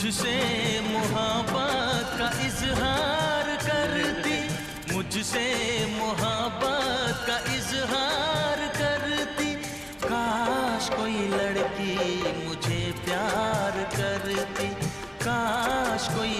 मुझसे मोहब्बत का इजहार करती, मुझसे मोहब्बत का इजहार करती। काश कोई लड़की मुझे प्यार करती, काश कोई